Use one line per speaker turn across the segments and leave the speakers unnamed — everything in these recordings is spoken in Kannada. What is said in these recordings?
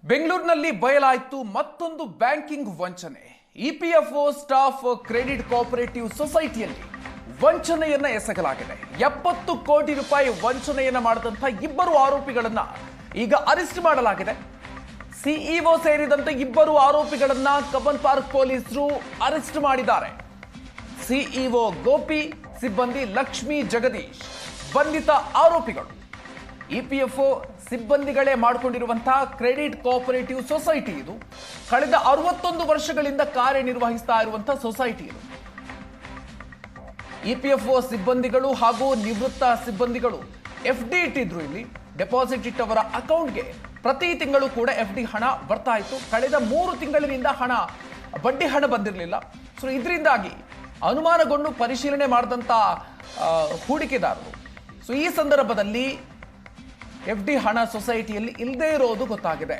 ಬೆಂಗಳೂರಿನಲ್ಲಿ ಬಯಲಾಯಿತು ಮತ್ತೊಂದು ಬ್ಯಾಂಕಿಂಗ್ ವಂಚನೆ. ಇಪಿಎಫ್ಒ ಸ್ಟಾಫ್ ಕ್ರೆಡಿಟ್ ಕೋಆಪರೇಟಿವ್ ಸೊಸೈಟಿಯಲ್ಲಿ ವಂಚನೆಯನ್ನ ಎಸಗಲಾಗಿದೆ. 70 ಕೋಟಿ ರೂಪಾಯಿ ವಂಚನೆಯನ್ನ ಮಾಡಿದಂತ ಇಬ್ಬರು ಆರೋಪಿಗಳನ್ನ ಈಗ ಅರೆಸ್ಟ್ ಮಾಡಲಾಗಿದೆ. ಸಿಇಒ ಸೇರಿದಂತೆ ಇಬ್ಬರು ಆರೋಪಿಗಳನ್ನ ಕಬ್ಬನ್ ಪಾರ್ಕ್ ಪೊಲೀಸರು ಅರೆಸ್ಟ್ ಮಾಡಿದ್ದಾರೆ. ಸಿಇಒ ಗೋಪಿ, ಸಿಬ್ಬಂದಿ ಲಕ್ಷ್ಮಿ ಜಗದೀಶ್ ಬಂಧಿತ ಆರೋಪಿಗಳು. ಇಪಿಎಫ್ಒ ಸಿಬ್ಬಂದಿಗಳೇ ಮಾಡಿಕೊಂಡಿರುವಂತಹ ಕ್ರೆಡಿಟ್ ಕೋಆಪರೇಟಿವ್ ಸೊಸೈಟಿ ಇದು. ಕಳೆದ 61 ವರ್ಷಗಳಿಂದ ಕಾರ್ಯನಿರ್ವಹಿಸ್ತಾ ಇರುವಂತಹ ಸೊಸೈಟಿ ಇದು. ಇಪಿಎಫ್ಒ ಸಿಬ್ಬಂದಿಗಳು ಹಾಗೂ ನಿವೃತ್ತ ಸಿಬ್ಬಂದಿಗಳು ಎಫ್ಡಿ ಇಟ್ಟಿದ್ರು. ಇಲ್ಲಿ ಡೆಪಾಸಿಟ್ ಇಟ್ಟವರ ಅಕೌಂಟ್ಗೆ ಪ್ರತಿ ತಿಂಗಳು ಕೂಡ ಎಫ್ಡಿ ಹಣ ಬರ್ತಾ ಇತ್ತು. ಕಳೆದ 3 ತಿಂಗಳಿನಿಂದ ಬಡ್ಡಿ ಹಣ ಬಂದಿರಲಿಲ್ಲ. ಸೊ ಇದರಿಂದಾಗಿ ಅನುಮಾನಗೊಂಡು ಪರಿಶೀಲನೆ ಮಾಡಿದಂತ ಹೂಡಿಕೆದಾರರು ಸೊ ಈ ಸಂದರ್ಭದಲ್ಲಿ ಎಫ್ಡಿ ಹಣ ಸೊಸೈಟಿಯಲ್ಲಿ ಇಲ್ಲದೇ ಇರೋದು ಗೊತ್ತಾಗಿದೆ.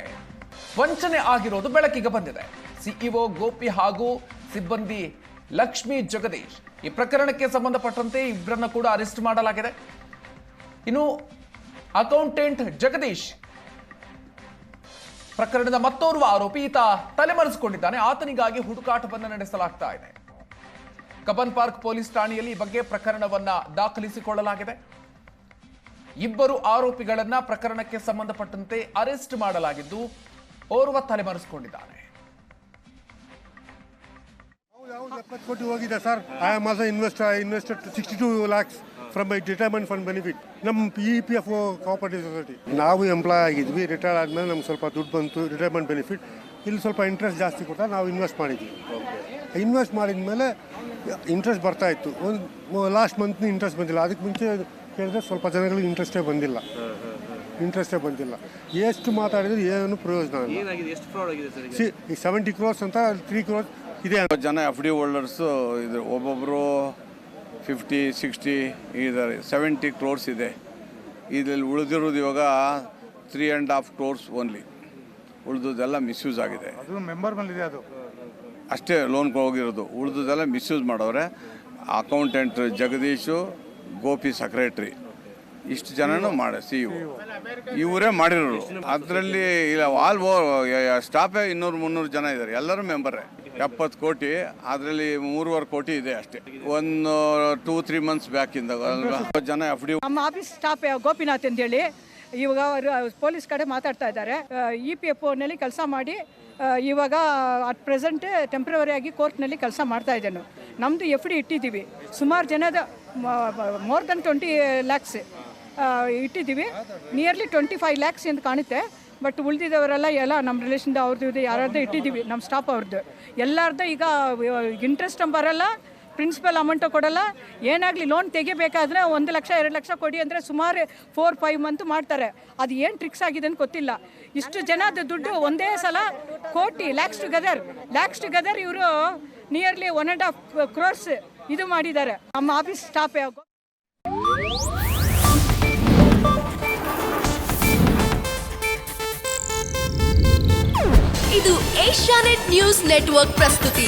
ವಂಚನೆ ಆಗಿರೋದು ಬೆಳಕಿಗೆ ಬಂದಿದೆ. ಸಿಇಒ ಗೋಪಿ ಹಾಗೂ ಸಿಬ್ಬಂದಿ ಲಕ್ಷ್ಮಿ ಜಗದೀಶ್ ಈ ಪ್ರಕರಣಕ್ಕೆ ಸಂಬಂಧಪಟ್ಟಂತೆ ಇಬ್ಬರನ್ನ ಕೂಡ ಅರೆಸ್ಟ್ ಮಾಡಲಾಗಿದೆ. ಇನ್ನು ಅಕೌಂಟೆಂಟ್ ಜಗದೀಶ್ ಪ್ರಕರಣದ ಮತ್ತೋರ್ವ ಆರೋಪಿ, ಈತ ತಲೆಮರೆಸಿಕೊಂಡಿದ್ದಾನೆ. ಆತನಿಗಾಗಿ ಹುಡುಕಾಟವನ್ನು ನಡೆಸಲಾಗ್ತಾ ಇದೆ. ಕಬ್ಬನ್ ಪಾರ್ಕ್ ಪೊಲೀಸ್ ಠಾಣೆಯಲ್ಲಿ ಈ ಬಗ್ಗೆ ಪ್ರಕರಣವನ್ನ ದಾಖಲಿಸಿಕೊಳ್ಳಲಾಗಿದೆ. ಇಬ್ಬರು ಆರೋಪಿಗಳನ್ನ ಪ್ರಕರಣಕ್ಕೆ ಸಂಬಂಧಪಟ್ಟಂತೆ ಅರೆಸ್ಟ್ ಮಾಡಲಾಗಿದ್ದು ಓರ್ವ ತಲೆಮರೆಸಿಕೊಂಡಿದ್ದಾನೆ.
70 ಕೋಟಿ ಹೋಗಿದೆ sir. I am also invested 62 lakhs from my retirement fund benefit. ನಮ್ಮ ಇಪಿಎಫ್ಒ ಕೋಆಪರೇಟಿವ್ ಸೊಸೈಟಿ ನಾವು ಎಂಪ್ಲಾಯ್ ಆಗಿದ್ವಿ. ರಿಟೈರ್ ಆದಮೇಲೆ ನಮ್ಗೆ ಸ್ವಲ್ಪ ದುಡ್ಡು ಬಂತು, ರಿಟೈರ್ಮೆಂಟ್ ಬೆನಿಫಿಟ್. ಇಲ್ಲಿ ಸ್ವಲ್ಪ ಇಂಟ್ರೆಸ್ಟ್ ಜಾಸ್ತಿ ಕೊಡ್ತಾ ನಾವು ಇನ್ವೆಸ್ಟ್ ಮಾಡಿದ್ವಿ. ಇನ್ವೆಸ್ಟ್ ಮಾಡಿದ ಮೇಲೆ ಇಂಟ್ರೆಸ್ಟ್ ಬರ್ತಾ ಇತ್ತು. ಲಾಸ್ಟ್ ಮಂತ್ ಇಂಟ್ರೆಸ್ಟ್ ಬಂದಿಲ್ಲ. ಅದಕ್ಕೆ ಮುಂಚೆ ಕೇಳಿದ್ರೆ ಸ್ವಲ್ಪ ಜನಗಳಿಗೆ ಇಂಟ್ರೆಸ್ಟೇ ಬಂದಿಲ್ಲ. ಎಷ್ಟು ಮಾತಾಡಿದ್ರು ಏನು ಪ್ರಯೋಜನ ಇಲ್ಲ. ಈ 70 crores ಅಂತ 3 crores ಇದೆ.
ಜನ ಎಫ್ ಡಿ ಹೋಲ್ಡರ್ಸು ಇದು ಒಬ್ಬೊಬ್ಬರು 50, 60 ಇದ್ದಾರೆ. 70 crores ಇದೆ. ಇದರಲ್ಲಿ ಉಳಿದಿರೋದು ಇವಾಗ 3.5 crores ಓನ್ಲಿ. ಉಳಿದದೆಲ್ಲ ಮಿಸ್ಯೂಸ್ ಆಗಿದೆ.
ಅದು ಮೆಂಬರ್ ಬಂದಿದೆ. ಅದು
ಅಷ್ಟೇ ಲೋನ್ ಹೋಗಿರೋದು. ಉಳಿದದೆಲ್ಲ ಮಿಸ್ಯೂಸ್ ಮಾಡವ್ರೆ. ಅಕೌಂಟೆಂಟ್ ಜಗದೀಶು, ಗೋಪಿ ಸೆಕ್ರೆಟ್ರಿ, ಇಷ್ಟು ಜನನೂ ಮಾಡಿ ಸಿಇಒ ಇವರೇ ಮಾಡಿರೋರು. ಅದರಲ್ಲಿ ಆಲ್ ಸ್ಟಾಫೇ 200-300 ಜನ ಇದ್ದಾರೆ. ಎಲ್ಲರೂ ಮೆಂಬರೇ. 70 ಕೋಟಿ, ಅದರಲ್ಲಿ 3.25 ಕೋಟಿ ಇದೆ ಅಷ್ಟೇ. ಒಂದು 2-3 months ಬ್ಯಾಕಿಂದ ಜನ ಎಫ್ ಡಿ.
ನಮ್ಮ ಆಫೀಸ್ ಸ್ಟಾಫ್ ಗೋಪಿನಾಥ್ ಅಂತೇಳಿ ಇವಾಗ ಪೊಲೀಸ್ ಕಡೆ ಮಾತಾಡ್ತಾ ಇದ್ದಾರೆ. ಇಪಿಎಫ್ಒನಲ್ಲಿ ಕೆಲಸ ಮಾಡಿ ಇವಾಗ ಅಟ್ ಪ್ರೆಸೆಂಟ್ ಟೆಂಪ್ರವರಿಯಾಗಿ ಕೋರ್ಟ್ನಲ್ಲಿ ಕೆಲಸ ಮಾಡ್ತಾ ಇದ್ದೇನೆ. ನಮ್ಮದು ಎಫ್ ಡಿ ಇಟ್ಟಿದ್ದೀವಿ. ಸುಮಾರು ಜನದ ಮೋರ್ ದೆನ್ 20 lakhs ಇಟ್ಟಿದ್ದೀವಿ. ನಿಯರ್ಲಿ 25 lakhs ಅಂತ ಕಾಣುತ್ತೆ. ಬಟ್ ಉಳಿದಿದ್ದವರೆಲ್ಲ ಎಲ್ಲ ನಮ್ಮ ರಿಲೇಷನ್ದು ಅವ್ರದ್ದು ಇದೆ, ಯಾರ್ದು ಇಟ್ಟಿದ್ದೀವಿ. ನಮ್ಮ ಸ್ಟಾಫ್ ಅವ್ರದ್ದು ಎಲ್ಲರದ್ದು ಈಗ ಇಂಟ್ರೆಸ್ಟ್ ಬರಲ್ಲ, ಪ್ರಿನ್ಸಿಪಲ್ ಅಮೌಂಟು ಕೊಡಲ್ಲ. ಏನಾಗಲಿ ಲೋನ್ ತೆಗಿಬೇಕಾದ್ರೆ 1 ಲಕ್ಷ 2 ಲಕ್ಷ ಕೊಡಿ ಅಂದರೆ ಸುಮಾರು 4-5 months ಮಾಡ್ತಾರೆ. ಅದು ಏನು ಟ್ರಿಕ್ಸ್ ಆಗಿದೆ ಅಂತ ಗೊತ್ತಿಲ್ಲ. ಇಷ್ಟು ಜನದ ದುಡ್ಡು ಒಂದೇ ಸಲ ಕೋಟಿ, ಲ್ಯಾಕ್ಸ್ ಟುಗೆದರ್ ಇವರು ನಿಯರ್ಲಿ 1.5 crores ಇದು ಮಾಡಿದ್ದಾರೆ ನಮ್ಮ ಆಫೀಸ್ ಸ್ಟಾಫ್.
ಇದು ಏಷ್ಯಾನೆಟ್ ನ್ಯೂಸ್ ನೆಟ್ವರ್ಕ್ ಪ್ರಸ್ತುತಿ.